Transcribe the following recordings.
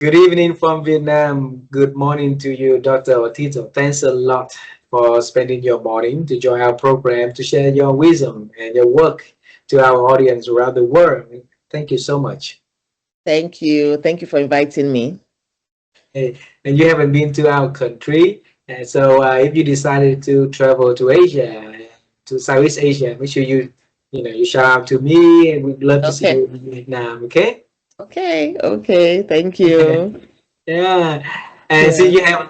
Good evening from Vietnam. Good morning to you, Dr. Otito. Thanks a lot for spending your morning to join our program to share your wisdom and your work to our audience around the world. Thank you so much. Thank you. Thank you for inviting me. Hey, and you haven't been to our country, and so if you decided to travel to Asia, to Southeast Asia, make sure you shout out to me, and we'd love to see Okay. you in Vietnam. Okay? Okay. Okay. Thank you. Yeah, and so Yeah.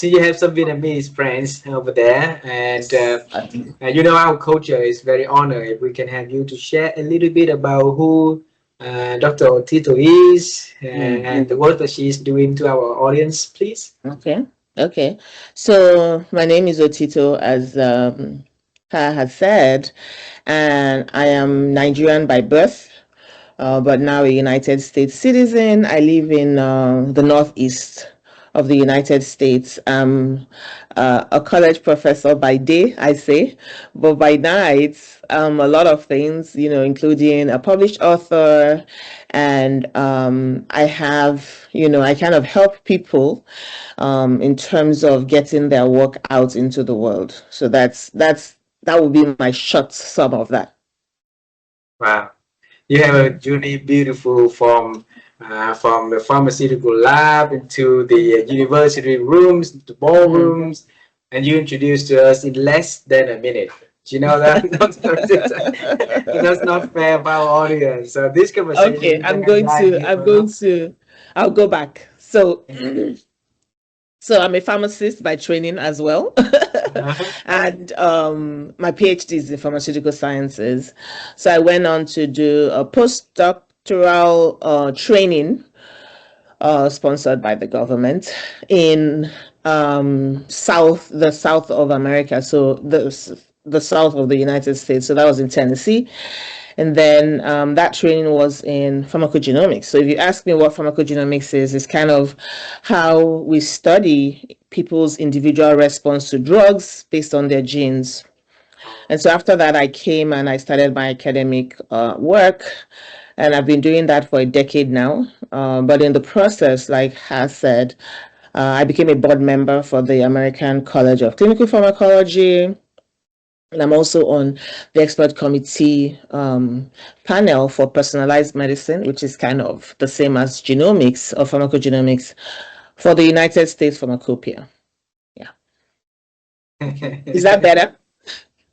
you have some Vietnamese friends over there, Yes. and our culture is very honored if we can have you to share a little bit about who Dr. Otito is and the work that she's doing to our audience, please. Okay. Okay. So my name is Otito, as Ha has said, and I am Nigerian by birth, but now a United States citizen. I live in the Northeast of the United States. I'm a college professor by day, I say, but by night, a lot of things, including a published author. And I kind of help people in terms of getting their work out into the world. So that would be my short sum of that. Wow, you have a journey beautiful from the pharmaceutical lab into the university rooms, the Mhm. ballrooms, and you introduced to us in less than a minute. Do you know that? That's not fair for our audience. So this conversation Okay, we can have live here. I'll go back. So I'm a pharmacist by training as well. Uh-huh. And my PhD is in pharmaceutical sciences. So I went on to do a postdoctoral training sponsored by the government in the south of America. So the south of the United States. So that was in Tennessee. And then that training was in pharmacogenomics. So if you ask me what pharmacogenomics is, it's kind of how we study people's individual response to drugs based on their genes. And so after that, I came and I started my academic work. And I've been doing that for a decade now. But in the process, like Has said, I became a board member for the American College of Clinical Pharmacology. And I'm also on the expert committee panel for personalized medicine, which is kind of the same as genomics or pharmacogenomics for the United States Pharmacopoeia. Yeah. Is that better?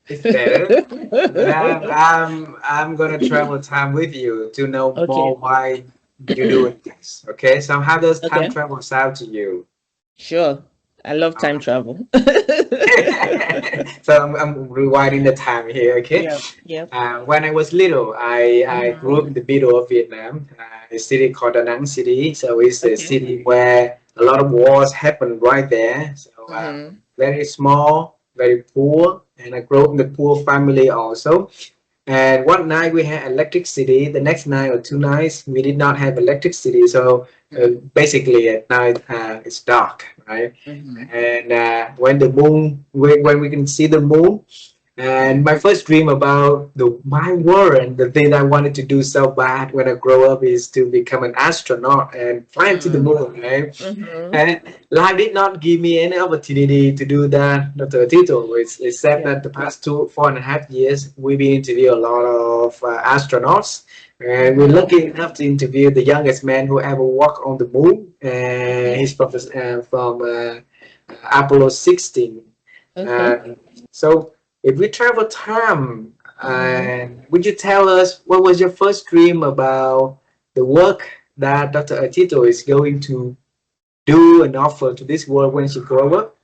It's better. But I'm gonna travel time with you to know more Okay. why you're doing this. Okay, so how does time Okay. travel sound to you? Sure. I love Uh, time travel. so I'm rewinding the time here. Okay, Yeah. Yeah. when I was little, I grew Mhm. up in the middle of Vietnam, a city called Da Nang City. So it's a Okay. city where a lot of wars happened right there. So Mhm. very small, very poor, and I grew up in the poor family also. And one night we had electricity. The next night or 2 nights we did not have electricity. So basically at night it's dark, right? Mhm. And when when we can see the moon, and my first dream about my world and the thing I wanted to do so bad when I grow up is to become an astronaut and fly to the Mhm. moon, right? Mhm. And life did not give me any opportunity to do that, Dr. Tito. Except Yeah. that the past 4.5 years, we've been interviewing a lot of astronauts. And we're Mhm. lucky enough to interview the youngest man who ever walked on the moon. And Okay. he's from Apollo 16. Okay. Uh, so if we travel time, Mhm. would you tell us what was your first dream about the work that Dr. Atito is going to do and offer to this world when she grow up?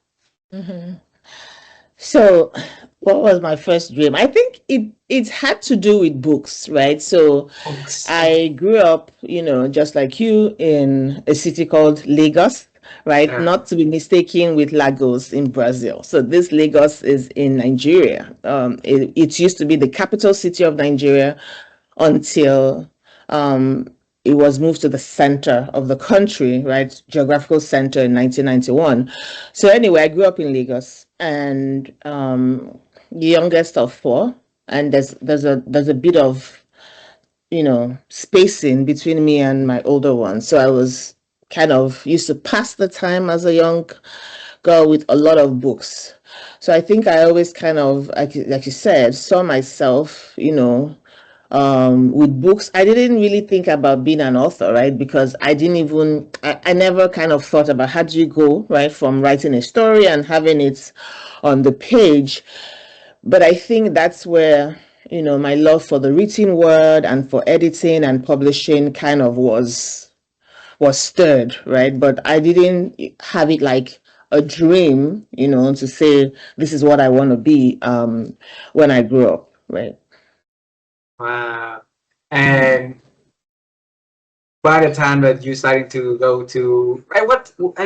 Mhm. So, what was my first dream? I think it had to do with books, right? So, Books. I grew up, just like you, in a city called Lagos, right? Uh, Not to be mistaken with Lagos in Brazil. So, this Lagos is in Nigeria. It used to be the capital city of Nigeria until um, it was moved to the center of the country, right? Geographical center in 1991. So anyway, I grew up in Lagos, and youngest of four, and there's a bit of spacing between me and my older one. So I was kind of used to pass the time as a young girl with a lot of books. So I think I always kind of, like you said, saw myself, with books. I didn't really think about being an author, right? Because I never kind of thought about how do you go, right, from writing a story and having it on the page. But I think that's where, my love for the written word and for editing and publishing kind of was stirred, right? But I didn't have it like a dream, to say this is what I want to be when I grow up, right? Wow. And by the time that you started to go to, at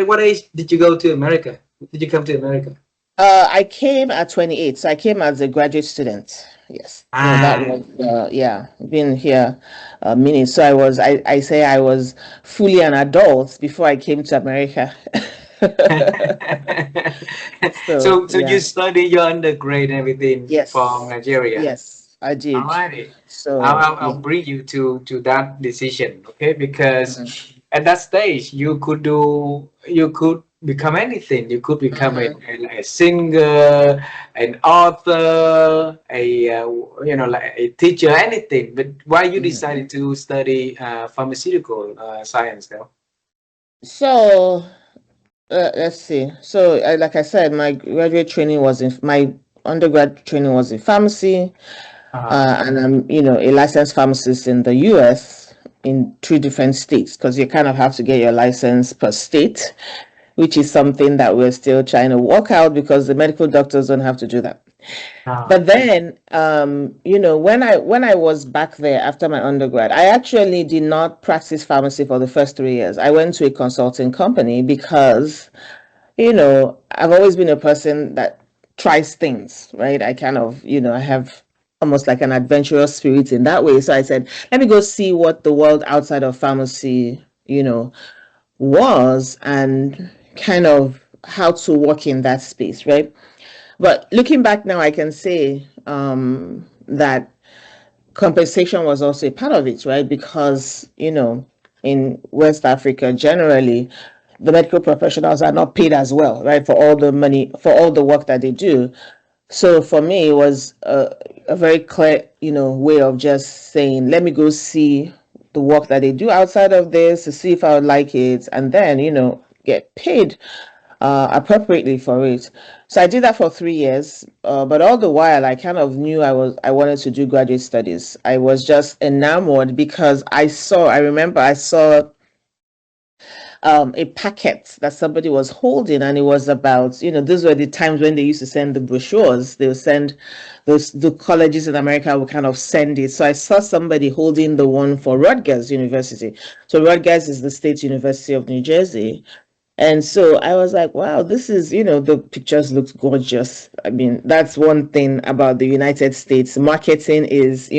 what age did you go to America? Did you come to America? I came at 28, so I came as a graduate student. Yes, so that Ah. was yeah, been here a minute. So I say I was fully an adult before I came to America. So So you yeah, study your undergrad and everything from yes, Nigeria. yes, I did. Alrighty. So I'll yeah. bring you to that decision, okay? Because Mhm, at that stage you could become anything. You could become mhm, a singer, an author, like a teacher, anything. But why you mhm. decided to study pharmaceutical science, though? So let's see. So like I said, my undergrad training was in pharmacy. Uh, And I'm, a licensed pharmacist in the US in 3 different states because you kind of have to get your license per state, which is something that we're still trying to work out because the medical doctors don't have to do that. uh, But then, when I was back there after my undergrad, I actually did not practice pharmacy for the first 3 years. I went to a consulting company because I've always been a person that tries things, right? I kind of, I have almost like an adventurous spirit in that way. So I said, let me go see what the world outside of pharmacy, was and kind of how to work in that space, right? But looking back now, I can say that compensation was also a part of it, right? Because, in West Africa, generally, the medical professionals are not paid as well, right? For all the money, for all the work that they do. So for me, it was a very clear, way of just saying, let me go see the work that they do outside of this to see if I would like it, and then, get paid appropriately for it. So I did that for 3 years, but all the while I kind of knew I wanted to do graduate studies. I was just enamored because I remember I saw a packet that somebody was holding, and it was about, these were the times when they used to send the brochures. They would send the colleges in America would kind of send it. So I saw somebody holding the one for Rutgers University. So Rutgers is the State University of New Jersey. And so I was like, wow, this is, the pictures looked gorgeous. I mean, that's one thing about the United States. Marketing is,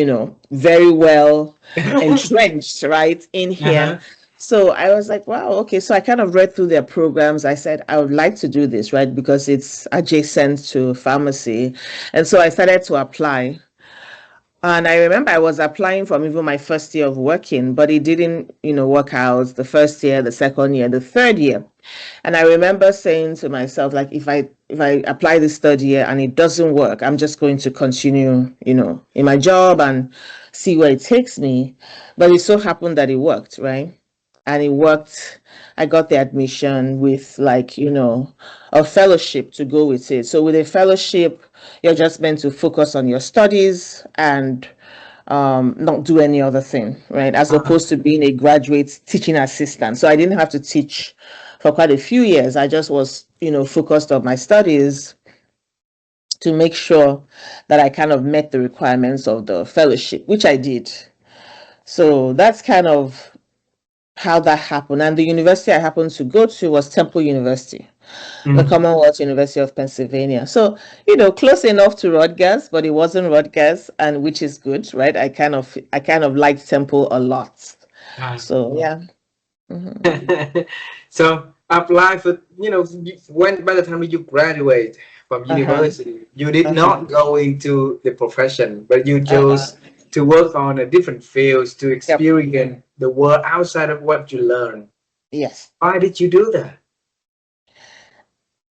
very well entrenched, right, in here. uh-huh. So I was like, wow, okay. So I kind of read through their programs. I said, I would like to do this, right, because it's adjacent to pharmacy. And so I started to apply. And I remember I was applying from even my first year of working, but it didn't, work out the first year, the second year, the third year. And I remember saying to myself, like, if I apply this third year and it doesn't work, I'm just going to continue, in my job and see where it takes me. But it so happened that it worked, right? And it worked. I got the admission with, like, a fellowship to go with it. So with a fellowship, you're just meant to focus on your studies and not do any other thing, right? As Uh-huh. opposed to being a graduate teaching assistant. So I didn't have to teach for quite a few years. I just was, focused on my studies to make sure that I kind of met the requirements of the fellowship, which I did. So that's kind of how that happened. And the university I happened to go to was Temple University, the Mm. Commonwealth University of Pennsylvania. So, close enough to Rutgers, but it wasn't Rutgers, and which is good, right? I kind of liked Temple a lot. Ah. So yeah. Mhm. So apply for, when by the time you graduate from Uh-huh. university, you did Uh-huh. not go into the profession, but you Uh-huh. chose to work on a different fields to Yep. experience the world outside of what you learn. Yes. Why did you do that?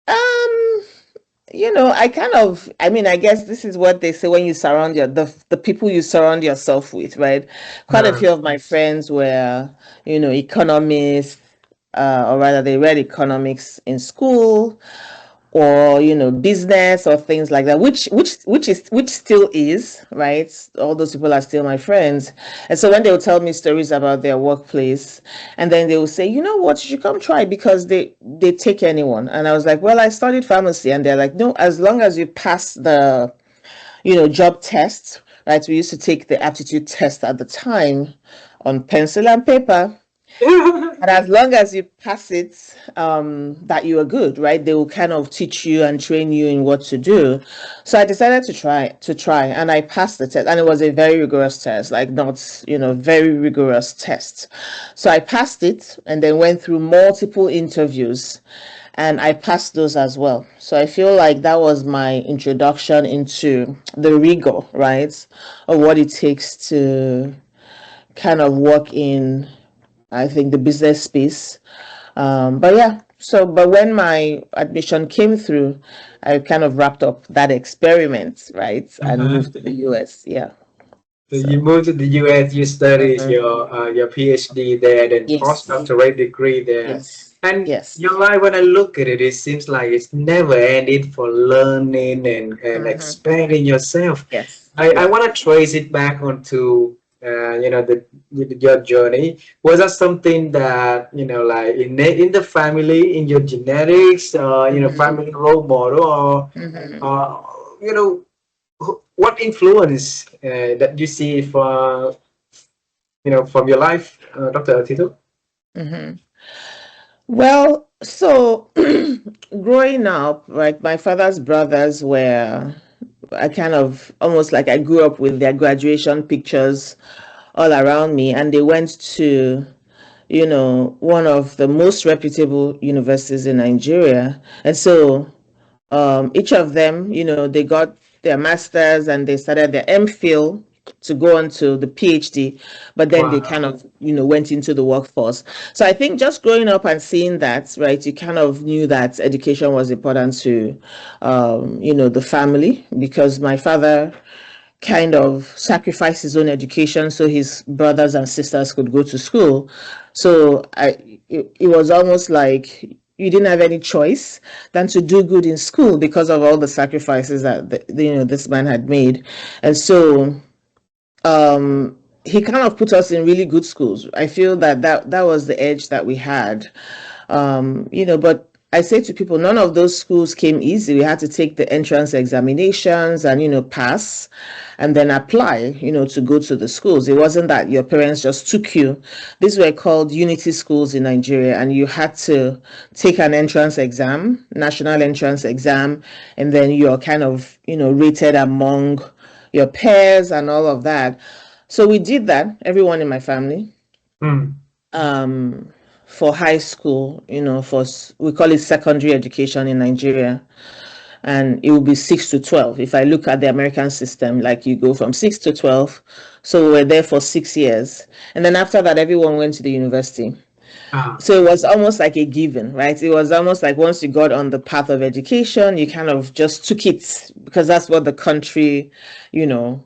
Um, I mean, I guess this is what they say when you surround the people you surround yourself with, right? Quite a Uh, few of my friends were, economists, or rather they read economics in school, or business or things like that, which still is, right? All those people are still my friends. And so when they will tell me stories about their workplace, and then they will say, you know what, you should come try, because they take anyone. And I was like, well, I studied pharmacy. And they're like, no, as long as you pass the job test, right? We used to take the aptitude test at the time on pencil and paper. And as long as you pass it, that you are good, right? They will kind of teach you and train you in what to do. So I decided to try, and I passed the test, and it was a very rigorous test, like not, very rigorous test. So I passed it, and then went through multiple interviews, and I passed those as well. So I feel like that was my introduction into the rigor, right, of what it takes to kind of work in, I think, the business space. But yeah, but when my admission came through, I kind of wrapped up that experiment, right, and uh-huh. moved to the US. Yeah. So So, you moved to the US, you studied mhm. your PhD there, then Yes, postdoctorate degree there. yes, And yes. your life, when I look at it, it seems like it's never ended for learning and Hmm. expanding yourself. Yes, I yes. want to trace it back onto your journey. Was that something that like in the family, in your genetics, Hmm. family role model, Hmm. or what influence that you see for from your life, Dr. Otito? Hmm. Well, so growing up, right, my father's brothers were, I kind of almost like I grew up with their graduation pictures all around me, and they went to, one of the most reputable universities in Nigeria. And so each of them, they got their masters and they started their MPhil to go on to the PhD, but then they kind Wow. of, went into the workforce. So I think just growing up and seeing that, right, you kind of knew that education was important to, the family, because my father kind of sacrificed his own education so his brothers and sisters could go to school. So it was almost like you didn't have any choice than to do good in school because of all the sacrifices that this man had made. And so he kind of put us in really good schools. I feel that was the edge that we had. But I say to people, none of those schools came easy. We had to take the entrance examinations and, pass and then apply, to go to the schools. It wasn't that your parents just took you. These were called unity schools in Nigeria, and you had to take an entrance exam, national entrance exam, and then you're kind of, rated among your peers and all of that. So we did that, everyone in my family. Hmm. Um, for high school, we call it secondary education in Nigeria, and it will be 6 to 12. If I look at the American system, like you go from 6 to 12, so we were there for 6 years, and then after that, everyone went to the university. Ah. So it was almost like a given, right? It was almost like once you got on the path of education, you kind of just took it because that's what the country, you know,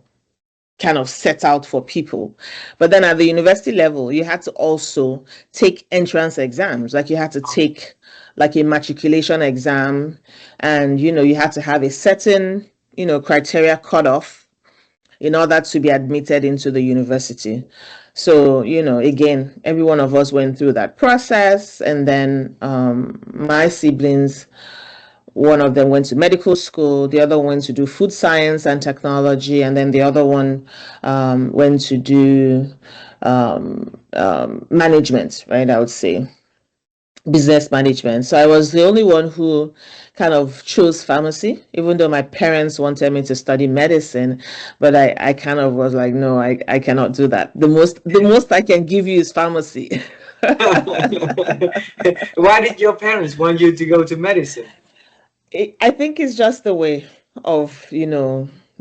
kind of set out for people. But then at the university level, you had to also take entrance exams. Like you had to take like a matriculation exam, and you had to have a certain criteria cut off in order to be admitted into the university. So again, every one of us went through that process, and then my siblings, one of them went to medical school, the other went to do food science and technology, and then the other one went to do management, right? I would say business management. So I was the only one who kind of chose pharmacy, even though my parents wanted me to study medicine, but I kind of was like, no, I cannot do that. The most I can give you is pharmacy. Why did your parents want you to go to medicine? I think it's just the way of,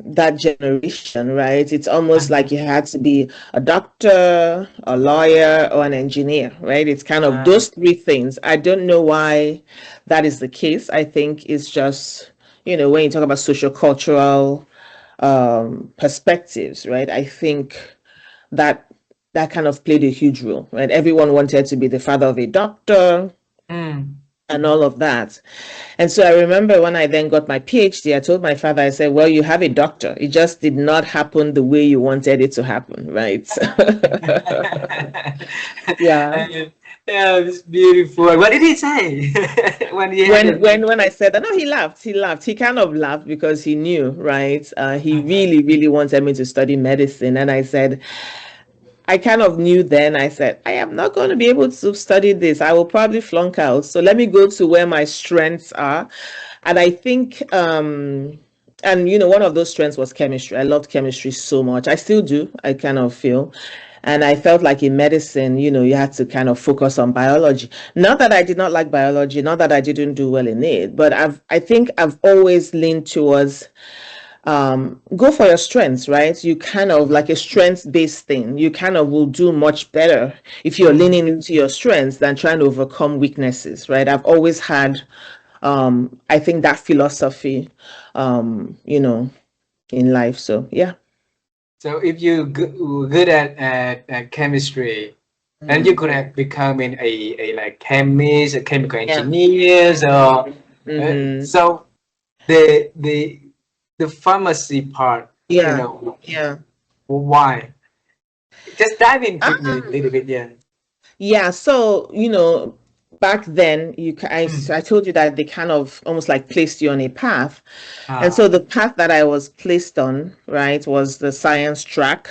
that generation, right? It's almost like you had to be a doctor, a lawyer, or an engineer, right? It's kind of those three things. I don't know why that is the case. I think it's just, when you talk about social cultural perspectives, right? I think that that kind of played a huge role, right? Everyone wanted to be the father of a doctor and all of that. And so I remember when I then got my PhD, I told my father, I said, well, you have a doctor. It just did not happen the way you wanted it to happen, right? Yeah. Yeah, it's beautiful. What did he say when he had it? When I said that, no, he laughed. He laughed. He kind of laughed because he knew, right? He really, really wanted me to study medicine. And I said, I kind of knew then, I said, I am not going to be able to study this. I will probably flunk out. So let me go to where my strengths are. And I think, and one of those strengths was chemistry. I loved chemistry so much. I still do, I kind of feel. And I felt like in medicine, you had to kind of focus on biology. Not that I did not like biology, not that I didn't do well in it, but I think I've always leaned towards go for your strengths, right? You kind of like a strengths-based thing. You kind of will do much better if you're leaning into your strengths than trying to overcome weaknesses, right? I've always had, I think that philosophy, in life. So yeah. So if you good at chemistry, then you could have becoming a like chemist, a chemical engineer. So so the pharmacy part, yeah. why? Just dive in quickly a little bit, yeah. Yeah, so back then I told you that they kind of almost like placed you on a path. And so the path that I was placed on, right, was the science track.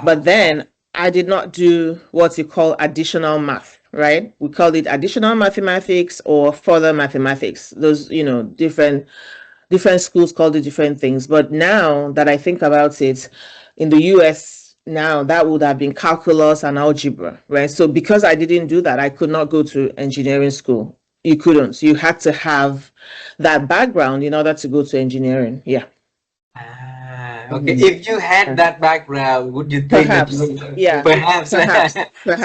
But then I did not do what you call additional math, right? We call it additional mathematics or further mathematics. Those, different schools called it different things. But now that I think about it, in the US now, that would have been calculus and algebra, right? So because I didn't do that, I could not go to engineering school. You couldn't. You had to have that background in order to go to engineering. Yeah. Okay. If you had that background, would you think that Perhaps, you yeah, perhaps so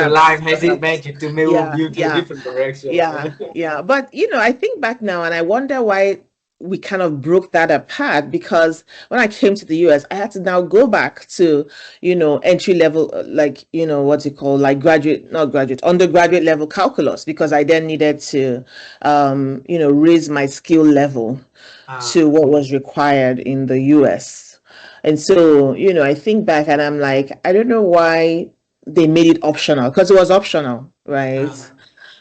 life has it magic to move yeah, you to a yeah, different direction? yeah. But I think back now and I wonder why we kind of broke that apart, because when I came to the US, I had to now go back to, entry level, like, what's it called, like undergraduate level calculus, because I then needed to, raise my skill level to what was required in the US. And so, I think back and I'm like, I don't know why they made it optional, because it was optional, right?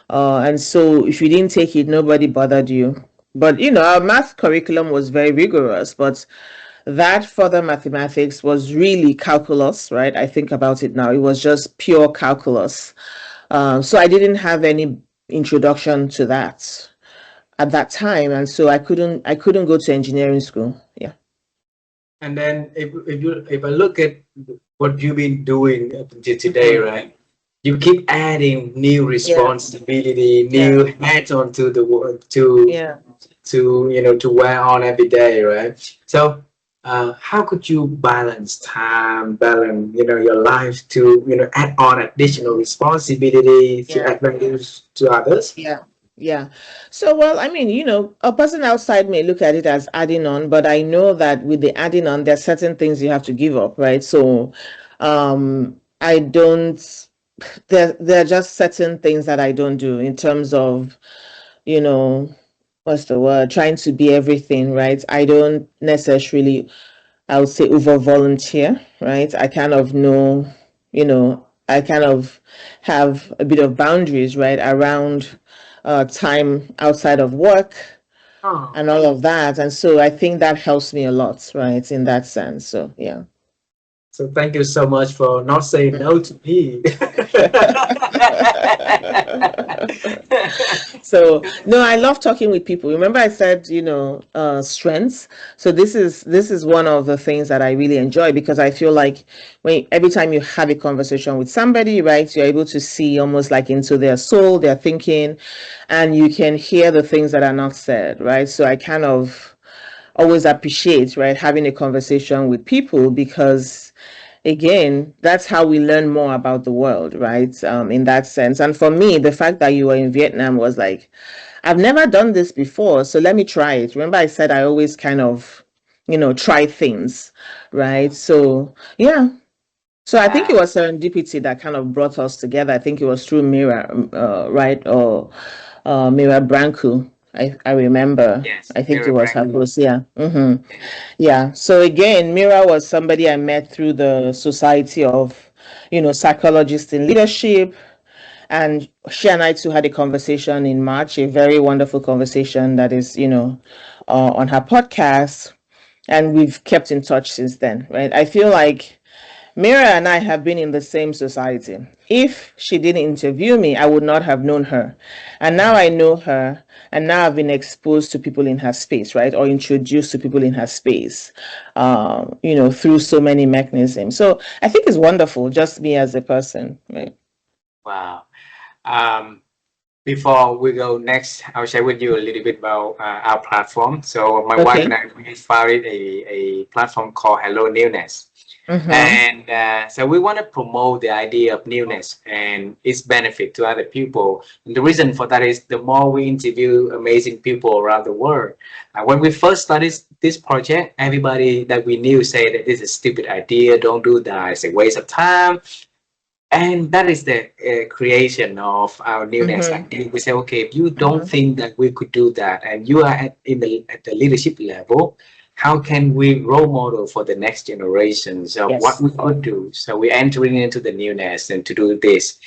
And so if you didn't take it, nobody bothered you. But, our math curriculum was very rigorous, but that further mathematics was really calculus, right? I think about it now. It was just pure calculus. So I didn't have any introduction to that at that time. And so I couldn't go to engineering school. Yeah. And then if I look at what you've been doing up until today, right? You keep adding new responsibility, new hats onto the work to wear on every day, right? So how could you balance time, balance your life to add on additional responsibility to add value to others? Yeah. So, well, I mean, a person outside may look at it as adding on, but I know that with the adding on, there are certain things you have to give up, right? So, I don't, there are just certain things that I don't do in terms of, what's the word, trying to be everything, right? I don't necessarily, I would say, over volunteer, right? I kind of know, I kind of have a bit of boundaries, right, around time outside of work and all of that. And so I think that helps me a lot, right, in that sense. So, yeah. So thank you so much for not saying no to me. So no, I love talking with people. Remember I said, strengths. So this is one of the things that I really enjoy, because I feel like every time you have a conversation with somebody, right, you're able to see almost like into their soul, their thinking, and you can hear the things that are not said, right? So I kind of always appreciate, right, having a conversation with people, because again, that's how we learn more about the world, right? In that sense. And for me, the fact that you were in Vietnam was like, I've never done this before, so let me try it. Remember, I said I always kind of, try things, right? So, yeah. So I think it Wow. was serendipity that kind of brought us together. I think it was through Mira, right? Or Mira Branco. I remember. Yes, I think it Mira was her Branco. boss. Yeah. Yeah. So again, Mira was somebody I met through the Society of, Psychologists in Leadership. And she and I too had a conversation in March, a very wonderful conversation that is, on her podcast. And we've kept in touch since then, right? I feel like Mira and I have been in the same society. If she didn't interview me, I would not have known her. And now I know her, and now I've been exposed to people in her space, right? Or introduced to people in her space, through so many mechanisms. So I think it's wonderful, just me as a person, right? Wow. Um, Before we go next, I'll share with you a little bit about our platform. So my wife and Okay. I, we founded a platform called helloNEWNESS. Mm-hmm. And so we want to promote the idea of newness and its benefit to other people. And the reason for that is the more we interview amazing people around the world. When we first started this project, everybody that we knew said that this is a stupid idea, don't do that, it's a waste of time. And that is the creation of our newness. Mm-hmm. Like we say, okay, if you don't Mm-hmm. think that we could do that, and you are at the leadership level, how can we role model for the next generations of what Yes. we could do? So we're entering into the newness and to do this.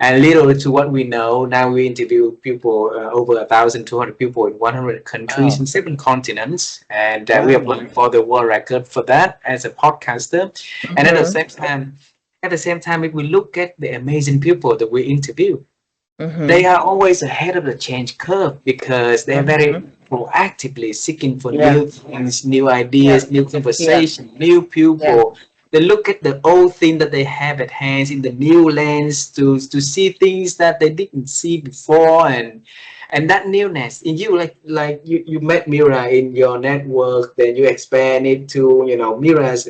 And little to what we know, now we interview people, over 1,200 people in 100 countries Wow. and 7 continents. And we Wow. applying for the world record for that as a podcaster. And Mm-hmm. at the same time, if we look at the amazing people that we interview, they Mm-hmm. are always ahead of the change curve because they're very Mm-hmm. proactively seeking for Yeah. new things, new Yeah. ideas, new Yeah. conversation, new Yeah. people. They look at the old thing that they have at hands in the new lens to see things that they didn't see before, and that newness in you, like you met Mira in your network, then you expand it to Mira's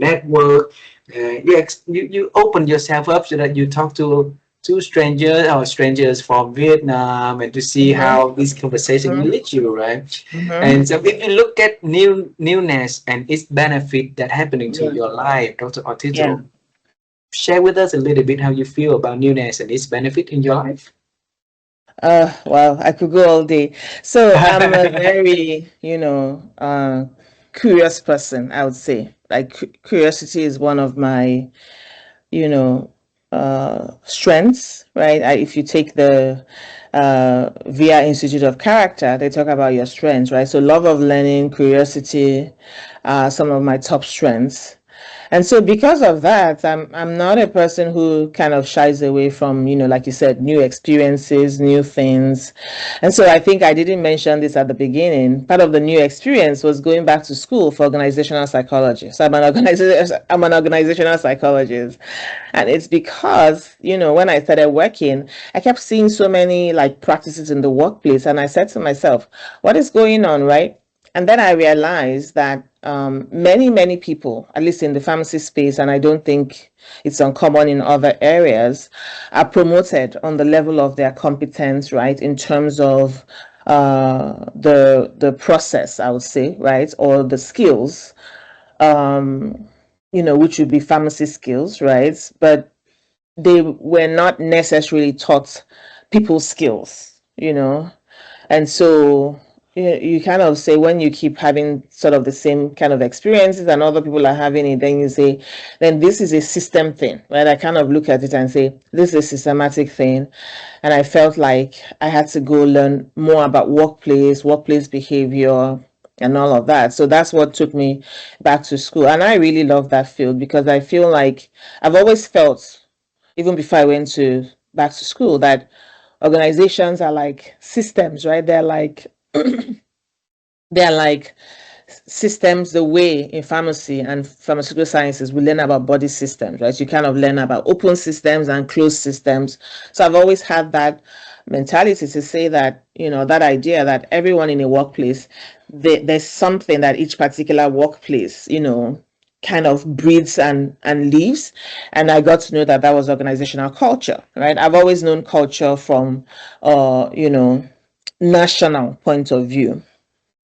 network. You open yourself up so that you talk to two strangers or strangers from Vietnam and to see Mm-hmm. how this conversation will Mm-hmm. lead you, right? Mm-hmm. And so if you look at newness and its benefit that happening to Yeah. your life, Dr. Yeah. Otito, share with us a little bit how you feel about newness and its benefit in your life. Well, I could go all day. So I'm a very, curious person, I would say. Like curiosity is one of my, you know, strengths, right? If you take the VIA Institute of Character, they talk about your strengths, right? So love of learning, curiosity, some of my top strengths. And so because of that, I'm not a person who kind of shies away from, like you said, new experiences, new things. And so I think I didn't mention this at the beginning. Part of the new experience was going back to school for organizational psychology. So I'm an organizational psychologist. And it's because, when I started working, I kept seeing so many like practices in the workplace. And I said to myself, what is going on, right? And then I realized that many people, at least in the pharmacy space, and I don't think it's uncommon in other areas, are promoted on the level of their competence, right? In terms of the process, I would say, right, or the skills, which would be pharmacy skills, right? But they were not necessarily taught people skills, and so you kind of say, when you keep having sort of the same kind of experiences and other people are having it, then you say, then this is a system thing, right? I kind of look at it and say, this is a systematic thing. And I felt like I had to go learn more about workplace behavior, and all of that. So that's what took me back to school. And I really love that field because I feel like I've always felt, even before I went to back to school, that organizations are like systems, right? They're like systems, the way in pharmacy and pharmaceutical sciences we learn about body systems, right? You kind of learn about open systems and closed systems. So I've always had that mentality to say that, that idea that everyone in a workplace, there's something that each particular workplace, kind of breathes and lives. And I got to know that that was organizational culture, right? I've always known culture from, national point of view.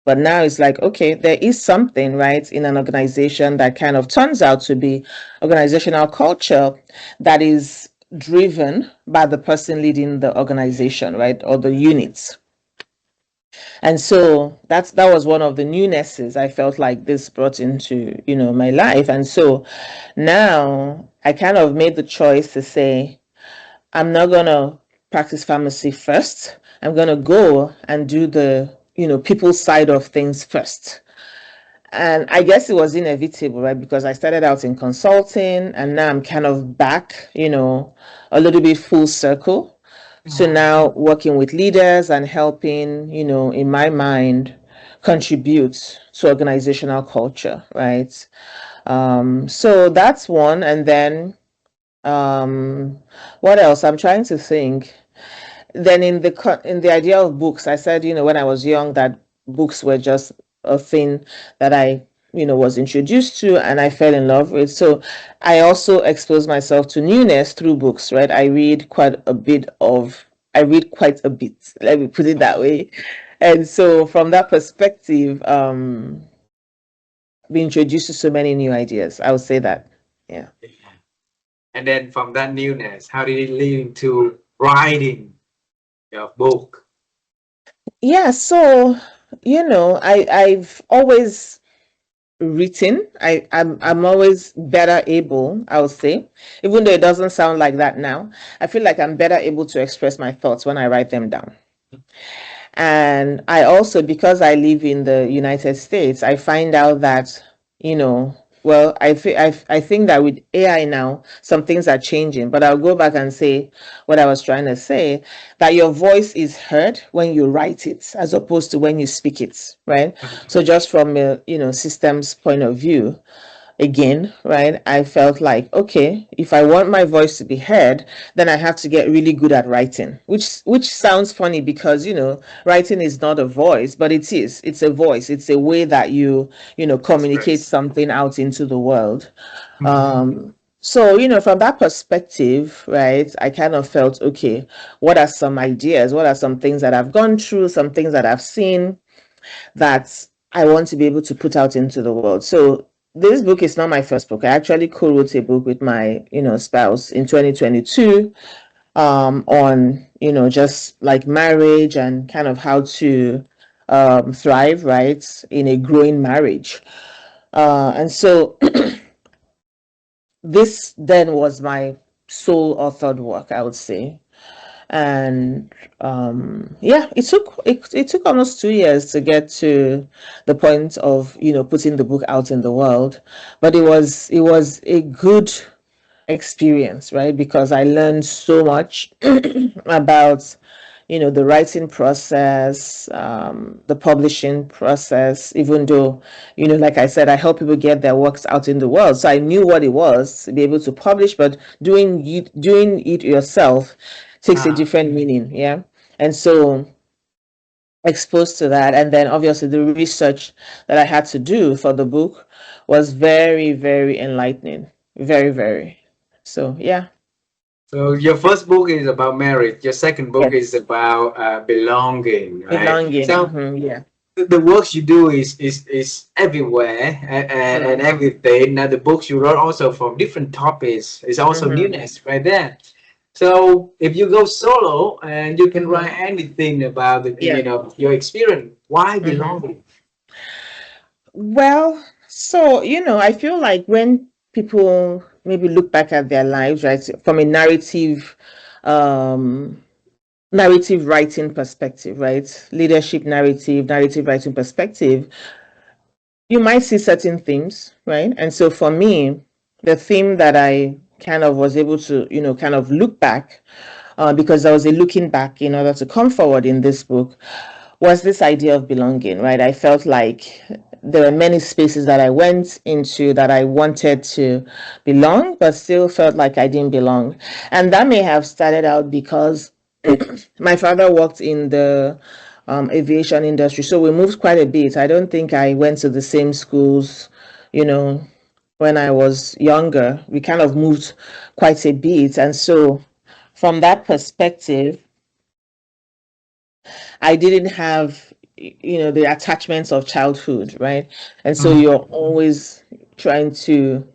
But now it's like, okay, there is something, right, in an organization that kind of turns out to be organizational culture that is driven by the person leading the organization, right, or the units. And so that was one of the newnesses I felt like this brought into, my life. And so now I kind of made the choice to say, I'm not going to practice pharmacy first. I'm going to go and do the, people's side of things first. And I guess it was inevitable, right? Because I started out in consulting and now I'm kind of back, a little bit full circle. So now working with leaders and helping, in my mind, contribute to organizational culture, right? So that's one. And then what else? I'm trying to think. Then in the idea of books, I said, when I was young, that books were just a thing that I was introduced to and I fell in love with. So I also exposed myself to newness through books, right? I read quite a bit, let me put it that way. And so from that perspective, be introduced to so many new ideas. I would say that. Yeah. And then from that newness, how did it lead into writing your book? Yeah, so I've always written. I'm always better able, I would say, even though it doesn't sound like that now. I feel like I'm better able to express my thoughts when I write them down. And I also, because I live in the United States, I find out that, well, I think that with AI now, some things are changing, but I'll go back and say what I was trying to say, that your voice is heard when you write it as opposed to when you speak it, right? So just from a, systems point of view, again, right, I felt like, okay, if I want my voice to be heard, then I have to get really good at writing, which sounds funny because, writing is not a voice, but it is. It's a voice. It's a way that you communicate something out into the world. So, from that perspective, right, I kind of felt, okay, what are some ideas? What are some things that I've gone through, some things that I've seen that I want to be able to put out into the world? So this book is not my first book. I actually co-wrote a book with my, spouse in 2022 on, just like marriage and kind of how to thrive, right, in a growing marriage. And so this then was my sole authored work, I would say. And yeah, it took almost 2 years to get to the point of putting the book out in the world, but it was a good experience, right? Because I learned so much about the writing process, the publishing process, even though, like I said, I help people get their works out in the world. So I knew what it was to be able to publish, but doing it yourself takes a different meaning. Yeah. And so exposed to that. And then obviously the research that I had to do for the book was very, very enlightening. Very, very. So, yeah. So your first book is about marriage. Your second book Yes. is about belonging, right? Belonging. So Yeah. the works you do is everywhere and everything. Now the books you wrote also from different topics is also newness right there. So if you go solo and you can write anything about the, your experience, why belonging? Well, so, I feel like when people maybe look back at their lives, right, from a narrative writing perspective, right, leadership narrative writing perspective, you might see certain themes, right? And so for me, the theme that I kind of was able to, kind of look back, because I was a looking back in order to come forward in this book, was this idea of belonging, right? I felt like there were many spaces that I went into that I wanted to belong, but still felt like I didn't belong. And that may have started out because My father worked in the aviation industry, so we moved quite a bit. I don't think I went to the same schools, you know, when I was younger. We kind of moved quite a bit. And so, from that perspective, I didn't have, the attachments of childhood, right? And so Mm. you're always trying to,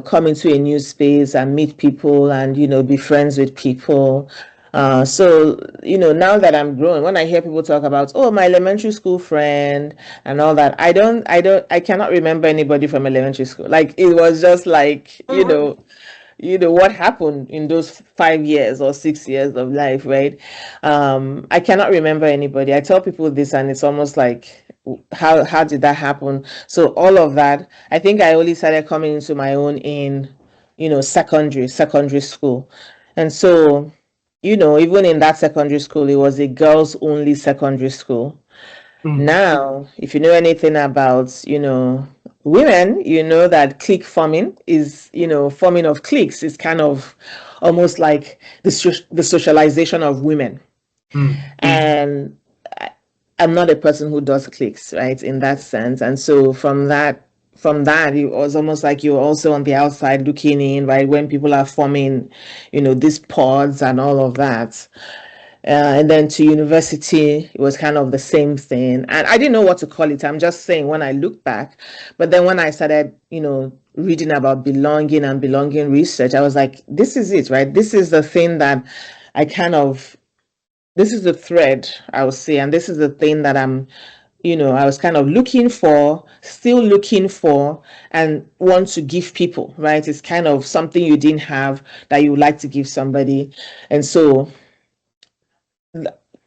come into a new space and meet people and, be friends with people. So, now that I'm grown, when I hear people talk about, oh, my elementary school friend and all that, I cannot remember anybody from elementary school. Like, it was just like, what happened in those 5 years or 6 years of life, right? I cannot remember anybody. I tell people this, and it's almost like, how did that happen? So all of that, I think I only started coming into my own in, secondary school. And so, even in that secondary school, it was a girls only secondary school. Mm. Now, if you know anything about, women, you know that clique forming is, forming of cliques is kind of almost like the socialization of women. Mm. And I'm not a person who does cliques, right, in that sense. And so from that, it was almost like you're also on the outside looking in, right, when people are forming, these pods and all of that. And then to university, it was kind of the same thing. And I didn't know what to call it. I'm just saying when I look back. But then when I started, reading about belonging and belonging research, I was like, this is it, right? This is the thing that I kind of, this is the thread, I would say. And this is the thing that I was kind of looking for, still looking for, and want to give people, right? It's kind of something you didn't have that you would like to give somebody. And so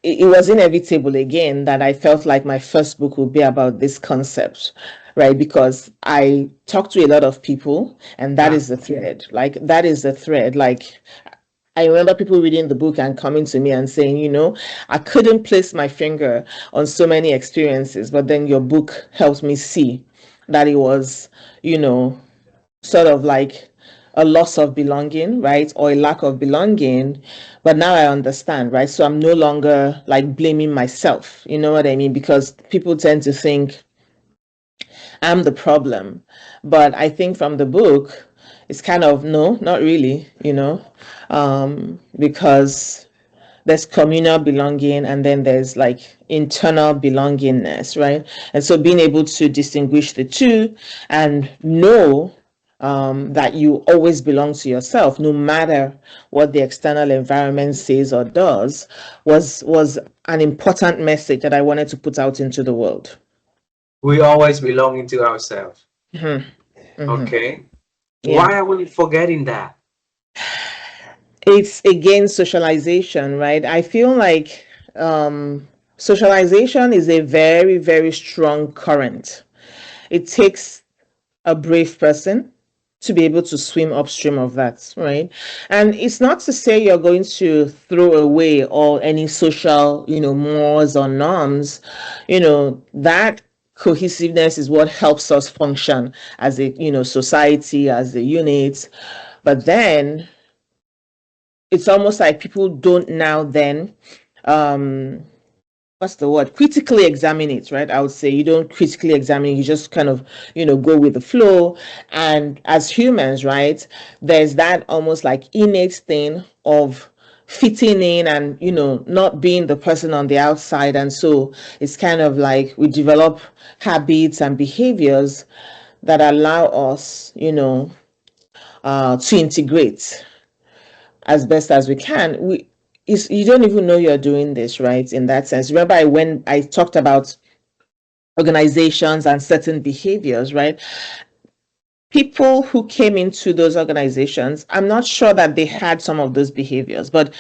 it was inevitable again that I felt like my first book would be about this concept, right? Because I talk to a lot of people, and that Yeah. is the thread. Like, that is the thread. Like, I remember people reading the book and coming to me and saying, I couldn't place my finger on so many experiences, but then your book helped me see that it was, you know, sort of like a loss of belonging, right? Or a lack of belonging. But now I understand, right? So I'm no longer like blaming myself. You know what I mean? Because people tend to think I'm the problem. But I think from the book, it's kind of no, not really, because there's communal belonging and then there's like internal belongingness, right? And so being able to distinguish the two and know that you always belong to yourself, no matter what the external environment says or does, was an important message that I wanted to put out into the world. We always belong to ourselves. Hmm. Hmm. Okay. Yeah. Why are we forgetting that? It's again socialization, right? I feel like socialization is a very, very strong current. It takes a brave person to be able to swim upstream of that, right? And it's not to say you're going to throw away all any social, mores or norms. That cohesiveness is what helps us function as a, society, as a unit. But then it's almost like people don't now then um what's the word, critically examine it, right? I would say you don't critically examine it, you just kind of go with the flow. And as humans, right, there's that almost like innate thing of fitting in and not being the person on the outside. And so it's kind of like we develop habits and behaviors that allow us to integrate as best as we can. You don't even know you're doing this, right? In that sense, remember I talked about organizations and certain behaviors, right? People who came into those organizations, I'm not sure that they had some of those behaviors, but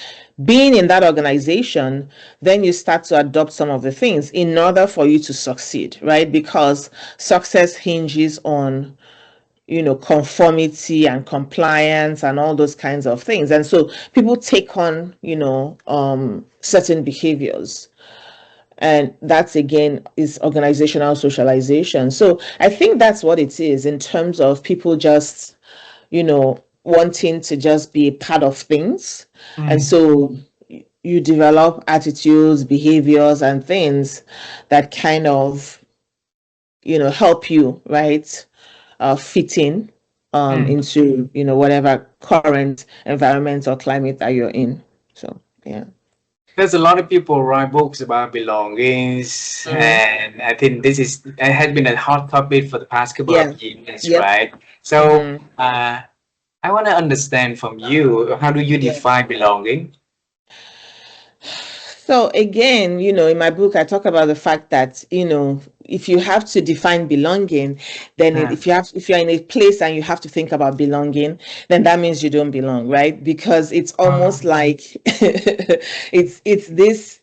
being in that organization, then you start to adopt some of the things in order for you to succeed, right? Because success hinges on conformity and compliance and all those kinds of things. And so people take on, certain behaviors. And that's again is organizational socialization. So I think that's what it is in terms of people just, wanting to just be part of things. And Mm. so you develop attitudes, behaviors, and things that kind of, help you, right, fit in into, whatever current environment or climate that you're in. So, yeah. There's a lot of people write books about belongings, Mm. and I think this is it has been a hot topic for the past couple Yeah. of years, Yep. right? So, Mm-hmm. I want to understand from you, how do you Yeah. define belonging? So again, in my book, I talk about the fact that, if you have to define belonging, then Hmm. if you're in a place and you have to think about belonging, then that means you don't belong, right? Because it's almost like it's this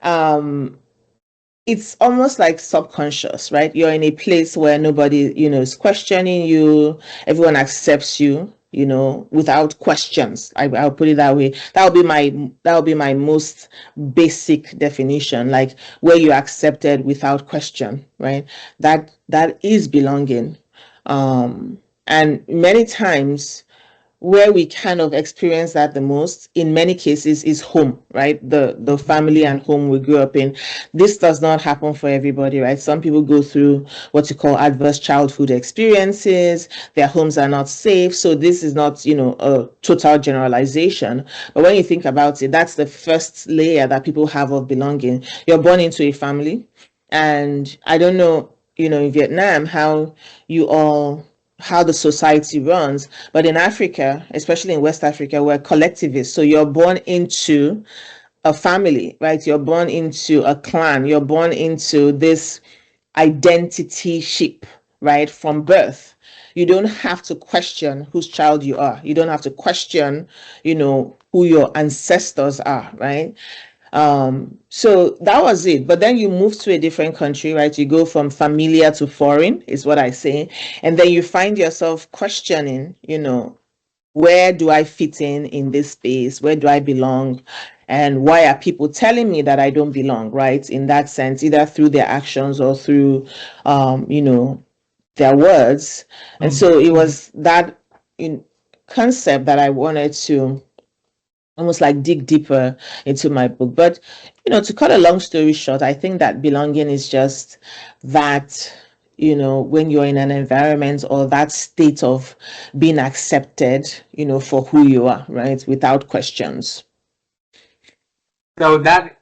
um it's almost like subconscious, right? You're in a place where nobody, is questioning you. Everyone accepts you, without questions. I'll put it that way. That would be my most basic definition, like where you're accepted without question, right? That is belonging. And many times where we kind of experience that the most in many cases is home, right? The family and home we grew up in. This does not happen for everybody, right? Some people go through what you call adverse childhood experiences. Their homes are not safe. So this is not, a total generalization. But when you think about it, that's the first layer that people have of belonging. You're born into a family, and I don't know, in Vietnam, you all how the society runs. But in Africa, especially in West Africa, we're collectivists. So you're born into a family, right? You're born into a clan. You're born into this identity ship, right? From birth. You don't have to question whose child you are. You don't have to question, who your ancestors are, right? So that was it. But then you move to a different country, right? You go from familiar to foreign, is what I say. And then you find yourself questioning, where do I fit in this space? Where do I belong? And why are people telling me that I don't belong, right? In that sense, either through their actions or through, their words. And so it was that concept that I wanted to almost like dig deeper into my book. But, to cut a long story short, I think that belonging is just that, when you're in an environment or that state of being accepted, for who you are, right? Without questions. So that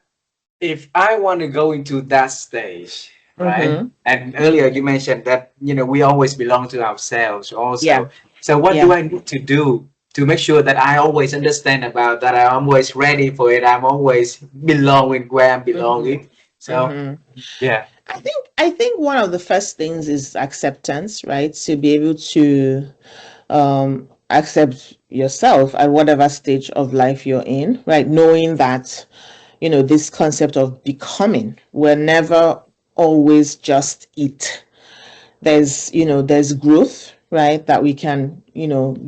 if I want to go into that stage, right? Mm-hmm. And earlier you mentioned that we always belong to ourselves Yeah. also. So what do Yeah. I need to do to make sure that I always understand about that? I'm always ready for it. I'm always belonging where I'm Mm-hmm. belonging. So Mm-hmm. yeah. I think one of the first things is acceptance, right? To be able to accept yourself at whatever stage of life you're in, right? Knowing that, this concept of becoming, we're never always just it. There's growth, right? That we can,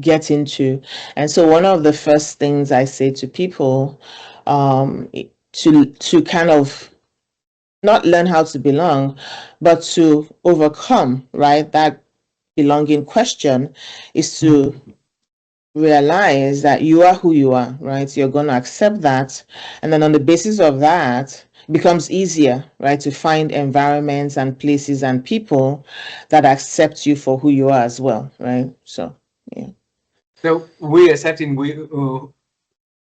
get into. And so one of the first things I say to people, to kind of not learn how to belong, but to overcome, right? That belonging question is to realize that you are who you are, right? You're going to accept that. And then on the basis of that, it becomes easier, right, to find environments and places and people that accept you for who you are as well, right? So, yeah. So we accepting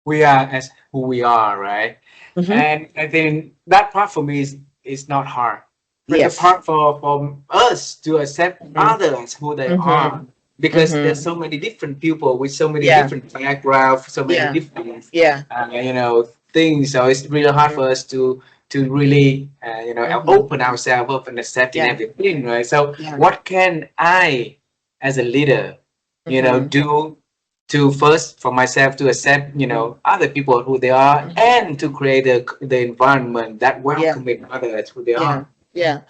we are as who we are, right? Mm-hmm. And I think that part for me is not hard. But the Yes. part for us to accept Mm-hmm. others who they Mm-hmm. are, because there's Mm-hmm. so many different people with so many Yeah. different backgrounds, so many Yeah. different Yeah. things. So it's really hard for us to really Mm-hmm. open ourselves up and accepting Yeah. everything, right? So Yeah. what can I, as a leader, Mm-hmm. do to first for myself to accept other people who they are, Mm-hmm. and to create the environment that Yeah. welcoming others who they Yeah. are. Yeah.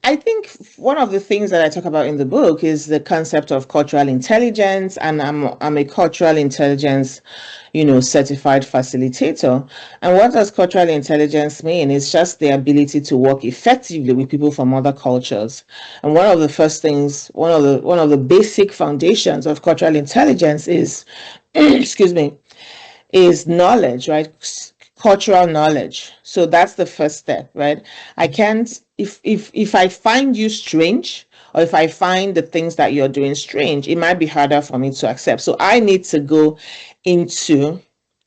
I think one of the things that I talk about in the book is the concept of cultural intelligence, and I'm a cultural intelligence, certified facilitator. And what does cultural intelligence mean? It's just the ability to work effectively with people from other cultures. And one of the first things, one of the basic foundations of cultural intelligence is, excuse me, is knowledge, right? cultural knowledge. So that's the first step, right? I can't, if I find you strange, or if I find the things that you're doing strange, it might be harder for me to accept. So I need to go into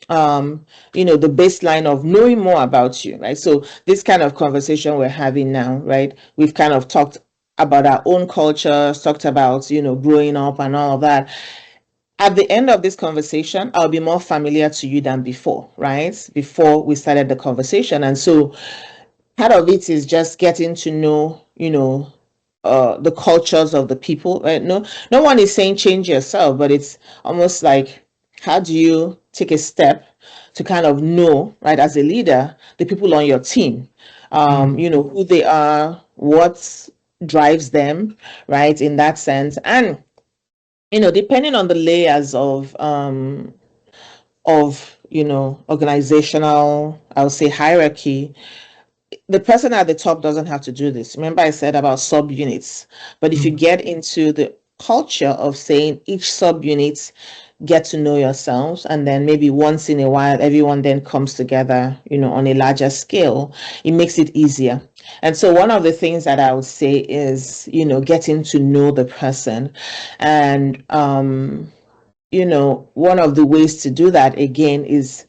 the baseline of knowing more about you, right? So this kind of conversation we're having now, right? We've kind of talked about our own cultures, talked about, growing up and all of that. At the end of this conversation, I'll be more familiar to you than before, right? Before we started the conversation. And so part of it is just getting to know, the cultures of the people, right? No one is saying change yourself, but it's almost like, how do you take a step to kind of know, right, as a leader, the people on your team, who they are, what drives them, right, in that sense. And depending on the layers of organizational, I would say, hierarchy, the person at the top doesn't have to do this. Remember I said about subunits, but if you get into the culture of saying each subunit, get to know yourselves, and then maybe once in a while everyone then comes together on a larger scale, it makes it easier. And so one of the things that I would say is getting to know the person. And one of the ways to do that again is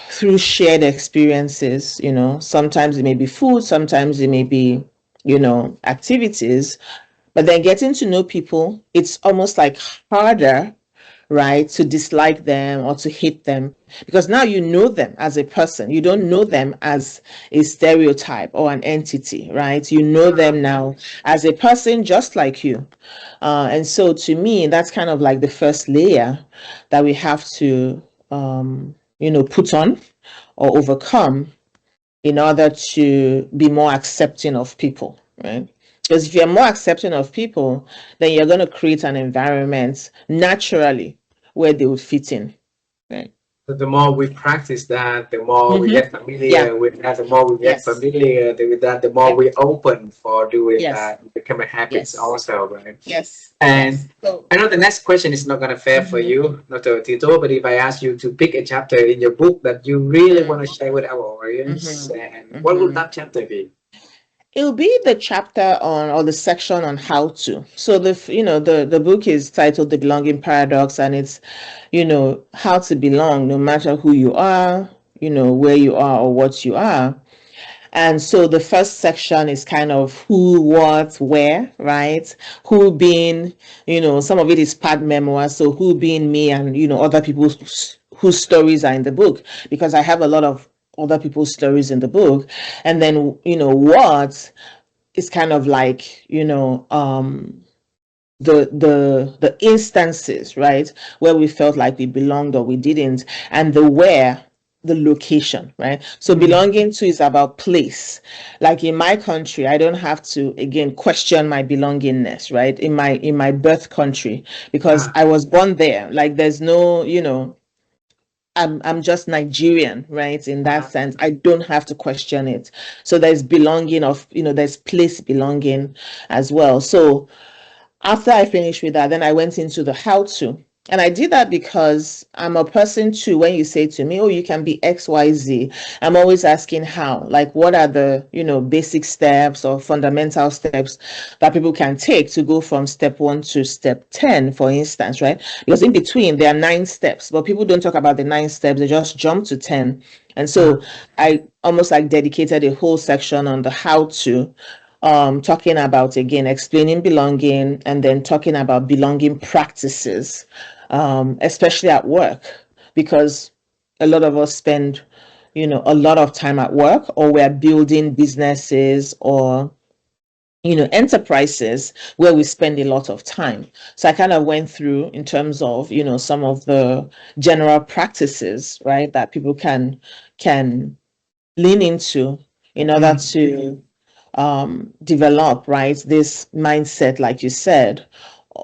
through shared experiences. Sometimes it may be food, sometimes it may be activities, but then getting to know people, it's almost like harder, right, to dislike them or to hate them, because now you know them as a person. You don't know them as a stereotype or an entity, right? You know them now as a person just like you. And so to me, that's kind of like the first layer that we have to put on or overcome in order to be more accepting of people, right? Because if you're more accepting of people, then you're going to create an environment naturally where they would fit in, right? So the more we practice that, the more we Mm-hmm. get Yeah. familiar with that, the more we get Yes. familiar with that, the more Yeah. we open for doing Yes. that, become a habits Yes. also, right? Yes. Yes. And So. I know the next question is not gonna fair for Mm-hmm. you, not Otito, but if I ask you to pick a chapter in your book that you really want to share with our audience, Mm-hmm. and what would Mm-hmm. that chapter be? It'll be the chapter on, or the section on how to. So the book is titled The Belonging Paradox, and it's how to belong no matter who you are, where you are or what you are. And so the first section is kind of who, what, where, right? Who being, some of it is part memoir. So who being me, and, other people whose stories are in the book, because I have a lot of other people's stories in the book. And then, what is kind of like, the instances, right, where we felt like we belonged or we didn't, and the where, the location, right? So belonging to is about place. Like in my country, I don't have to again question my belongingness, right? In my birth country, because Ah, I was born there. Like there's no, I'm just Nigerian, right? In that uh-huh. sense, I don't have to question it. So there's belonging of, there's place belonging as well. So after I finished with that, then I went into the how to. And I did that because I'm a person too. When you say to me, oh, you can be XYZ, I'm always asking how. Like, what are the, basic steps or fundamental steps that people can take to go from step 1 to step 10, for instance, right? Because in between, there are 9 steps, but people don't talk about the 9 steps. They just jump to 10. And so I almost like dedicated a whole section on the how to, talking about, again, explaining belonging, and then talking about belonging practices, especially at work, because a lot of us spend a lot of time at work, or we're building businesses or enterprises where we spend a lot of time. So I kind of went through in terms of some of the general practices, right, that people can lean into in order to develop, right, this mindset, like you said,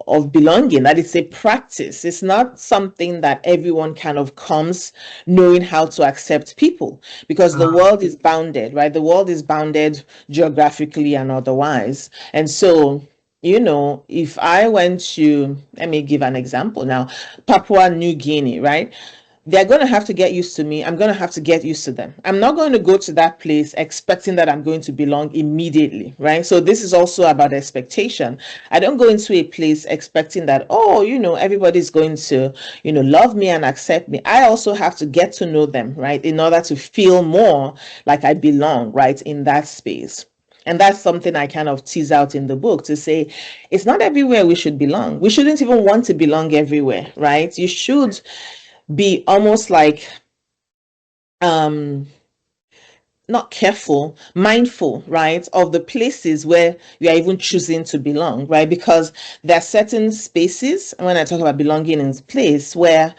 of belonging, that it's a practice. It's not something that everyone kind of comes knowing how to accept people, because the world is bounded, right? The world is bounded geographically and otherwise. And so, if I went to, let me give an example now, Papua New Guinea, right? they're going to have to get used to me. I'm going to have to get used to them. I'm not going to go to that place expecting that I'm going to belong immediately, right? So this is also about expectation. I don't go into a place expecting that, oh, everybody's going to, love me and accept me. I also have to get to know them, right? In order to feel more like I belong, right, in that space. And that's something I kind of tease out in the book to say, it's not everywhere we should belong. We shouldn't even want to belong everywhere, right? You should be almost like not careful, mindful, right, of the places where you are even choosing to belong, right? Because there are certain spaces, when I talk about belonging in place, where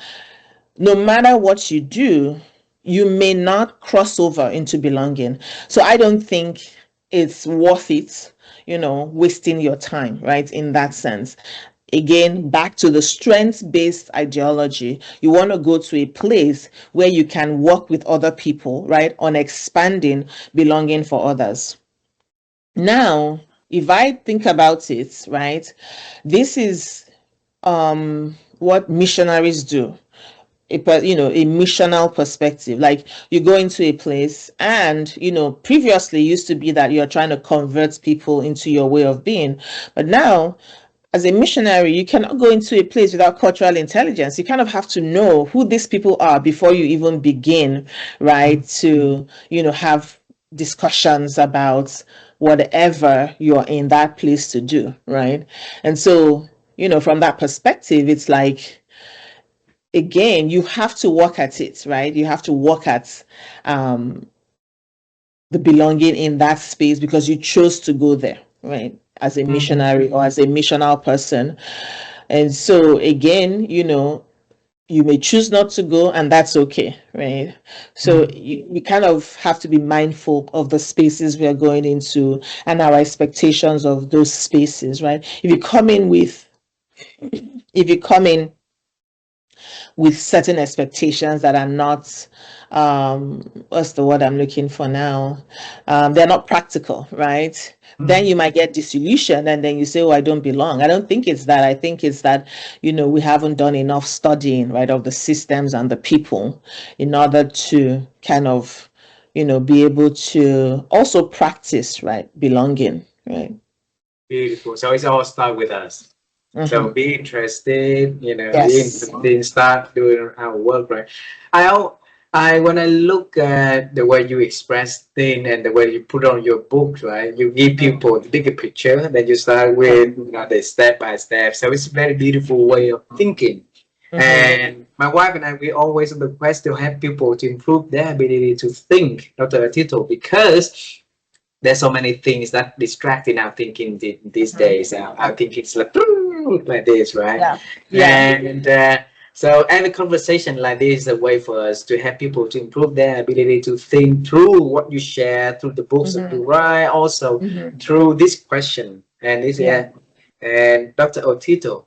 no matter what you do, you may not cross over into belonging. So I don't think it's worth it, wasting your time, right, in that sense. Again, back to the strengths-based ideology, you want to go to a place where you can work with other people, right, on expanding belonging for others. Now, if I think about it, right, this is what missionaries do. A missional perspective. Like, you go into a place and previously used to be that you're trying to convert people into your way of being, but now, as a missionary, you cannot go into a place without cultural intelligence. You kind of have to know who these people are before you even begin, right, to have discussions about whatever you're in that place to do, right? And so, from that perspective, it's like, again, you have to work at it, right? You have to work at the belonging in that space because you chose to go there, right? As a missionary or as a missional person. And so, again, you may choose not to go, and that's okay, right? So we kind of have to be mindful of the spaces we are going into and our expectations of those spaces, right? If you come in with certain expectations that are not what's the word I'm looking for now, they're not practical, right? Then you might get disillusioned, and then you say, oh, I don't belong. I don't think it's that. I think it's that we haven't done enough studying, right, of the systems and the people in order to kind of be able to also practice, right, belonging, right? Beautiful. So it's all start with us. So be interested, be Yes. interested, start doing our work, right? When I look at the way you express things and the way you put on your books, right? You give people the bigger picture, then you start with the step by step. So it's a very beautiful way of thinking. And my wife and I, we always on the quest to help people to improve their ability to think, Dr. Otito, because there's so many things that distracting our thinking these days. Our thinking is like this, right? And so every conversation like this is a way for us to help people to improve their ability to think through what you share, through the books that you write, also through this question. And this, and Dr. Otito,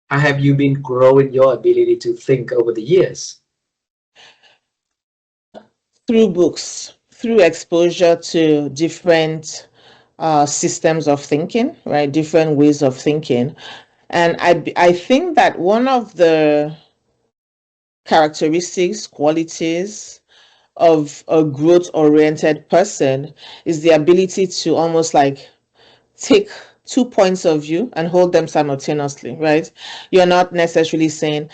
how have you been growing your ability to think over the years? Through books, through exposure to different systems of thinking, right? Different ways of thinking. And I think that one of the characteristics, qualities of a growth-oriented person is the ability to almost like take 2 points of view and hold them simultaneously, right? You're not necessarily saying,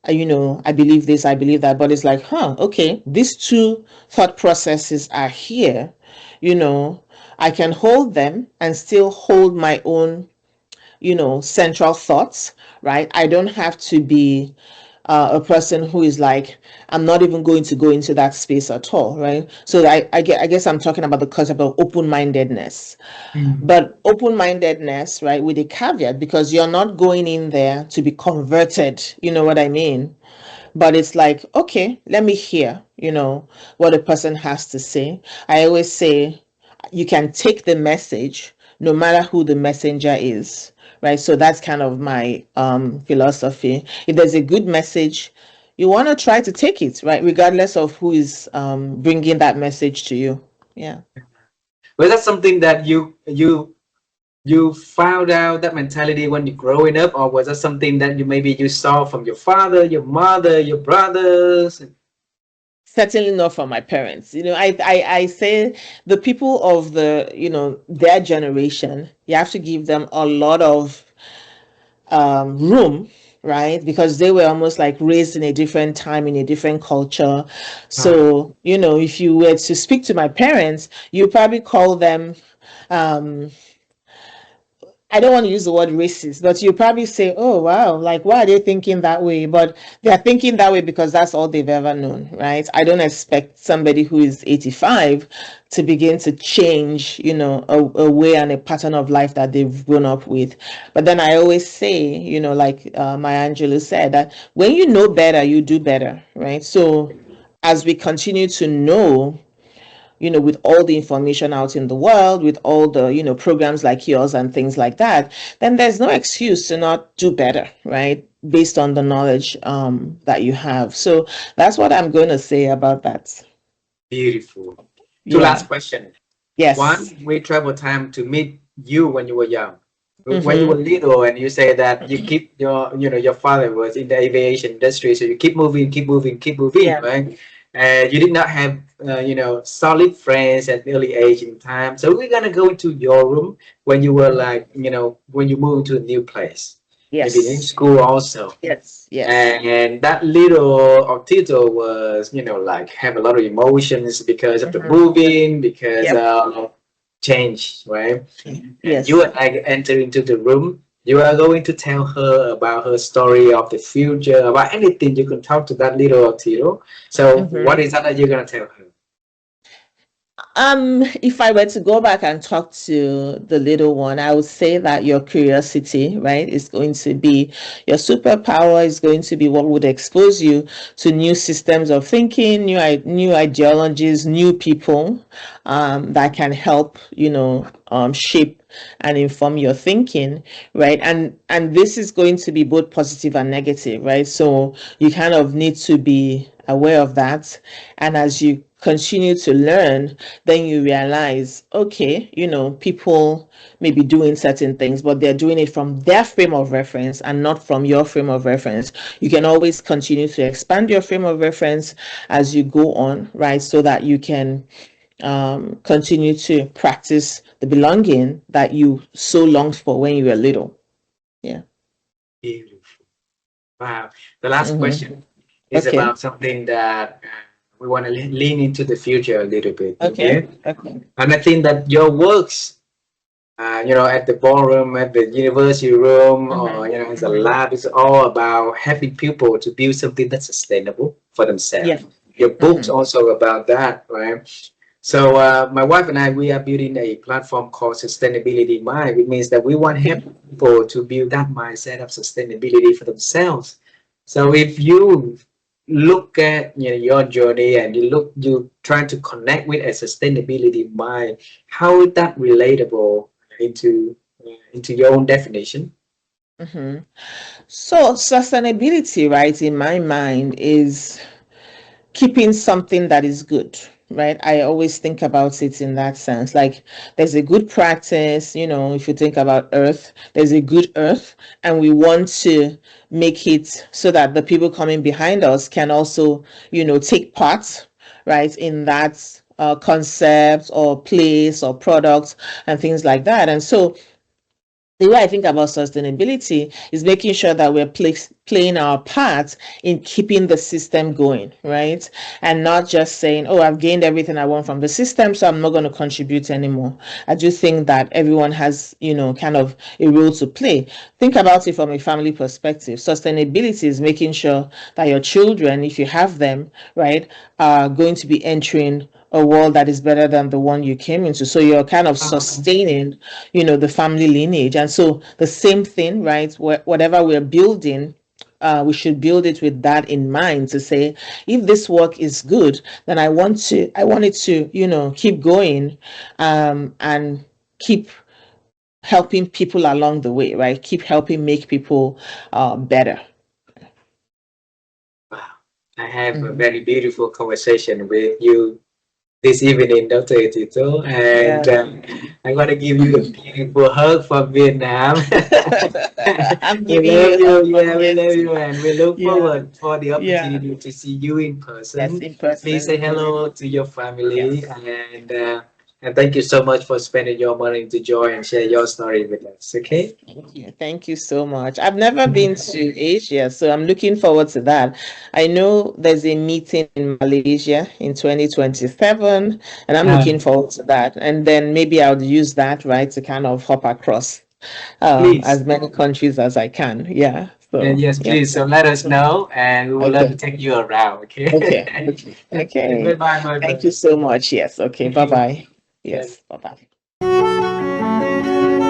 I believe this, I believe that, but it's like, okay, these two thought processes are here, I can hold them and still hold my own, central thoughts, right? I don't have to be a person who is like, I'm not even going to go into that space at all, right? So I guess I'm talking about the concept of open-mindedness. But open-mindedness, right, with a caveat, because you're not going in there to be converted, you know what I mean? But it's like, okay, let me hear, what a person has to say. I always say you can take the message no matter who the messenger is, right? So that's kind of my philosophy. If there's a good message, you want to try to take it, right? Regardless of who is bringing that message to you. Yeah. Well, that's something that you you found out that mentality when you growing up, or was that something that you maybe you saw from your father, your mother, your brothers? Certainly not from my parents. I say the people of their generation, you have to give them a lot of room, right? Because they were almost like raised in a different time, in a different culture. Ah, So, if you were to speak to my parents, you probably call them, um, I don't want to use the word racist, but you probably say, oh, wow, like, why are they thinking that way? But they're thinking that way because that's all they've ever known, right? I don't expect somebody who is 85 to begin to change, a way and a pattern of life that they've grown up with. But then I always say, like Maya Angelou said, that when you know better, you do better, right? So as we continue to know, with all the information out in the world, with all the, programs like yours and things like that, then there's no excuse to not do better, right? Based on the knowledge that you have. So that's what I'm going to say about that. beautiful. Two Yeah. last questions. Yes. One, we travel time to meet you when you were young. When you were Mm-hmm. little, and you say that you keep your father was in the aviation industry, so you keep moving, keep moving, keep moving, Yeah. right? And you did not have, solid friends at early age in time. So we're gonna go into your room when you were like, when you moved to a new place, maybe in Yes. school also. Yes. Yes. And that little Otito was, like have a lot of emotions because of the Mm-hmm. moving, because Yep. of change, right? And you Yes. and I enter into the room. You are going to tell her about her story of the future, about anything you can talk to that little Otito. So, Mm-hmm. what is that you're gonna tell her? If I were to go back and talk to the little one, I would say that your curiosity, right, is going to be your superpower, is going to be what would expose you to new systems of thinking, new ideologies, new people, that can help, shape and inform your thinking, right? And this is going to be both positive and negative, right? So you kind of need to be aware of that. And as you continue to learn, then you realize, okay, people may be doing certain things, but they're doing it from their frame of reference and not from your frame of reference. You can always continue to expand your frame of reference as you go on, right? So that you can continue to practice the belonging that you so longed for when you were little. Yeah. Beautiful. Wow. The last Mm-hmm. question is Okay. about something that we want to lean into the future a little bit. Okay. Okay. Okay. And I think that your works, at the ballroom, at the university room, or Mm-hmm. as a Mm-hmm. lab, is all about helping people to build something that's sustainable for themselves. Yeah. Your book's Mm-hmm. also about that, right? So my wife and I, we are building a platform called Sustainability Mind, which means that we want to help Okay. people to build that mindset of sustainability for themselves. So if you look at your journey, and you trying to connect with a sustainability mind, how is that relatable into your own definition? Mm-hmm. So sustainability, right, in my mind is keeping something that is good, right? I always think about it in that sense. Like there's a good practice, if you think about earth, there's a good earth, and we want to make it so that the people coming behind us can also, take part, right, in that concept or place or product and things like that. And so the way I think about sustainability is making sure that we're playing our part in keeping the system going, right? And not just saying, oh, I've gained everything I want from the system, so I'm not going to contribute anymore. I do think that everyone has, kind of a role to play. Think about it from a family perspective. Sustainability is making sure that your children, if you have them, right, are going to be entering a world that is better than the one you came into. So you're kind of sustaining, the family lineage. And so the same thing, right? Whatever we're building, we should build it with that in mind to say, if this work is good, then I want it to, keep going, and keep helping people along the way, right? Keep helping make people better. Wow. I have a Mhm. very beautiful conversation with you, this evening, Dr. Otito, and Yeah. I want to give you a beautiful hug from Vietnam. I'm We giving love you a you, hug from yeah, we here love too. you, and we look Yeah. forward for the Yeah. opportunity to see you in Yes, person. in Please say person. hello to your family, Yes. and thank you so much for spending your money to join and share your story with us. Okay. Thank you. Thank you so much. I've never been to Asia, so I'm looking forward to that. I know there's a meeting in Malaysia in 2027, and I'm looking Um, forward to that. And then maybe I'll use that, right, to kind of hop across please. as many countries as I can. Yeah. And So, yes, yeah. please. So let us know, and we would love to Okay. take you around. Okay. Okay. Okay. Okay. Goodbye, my Thank you friend. so much. Yes. Okay. Thank Bye you. bye. Yes. Yes. Bye bye.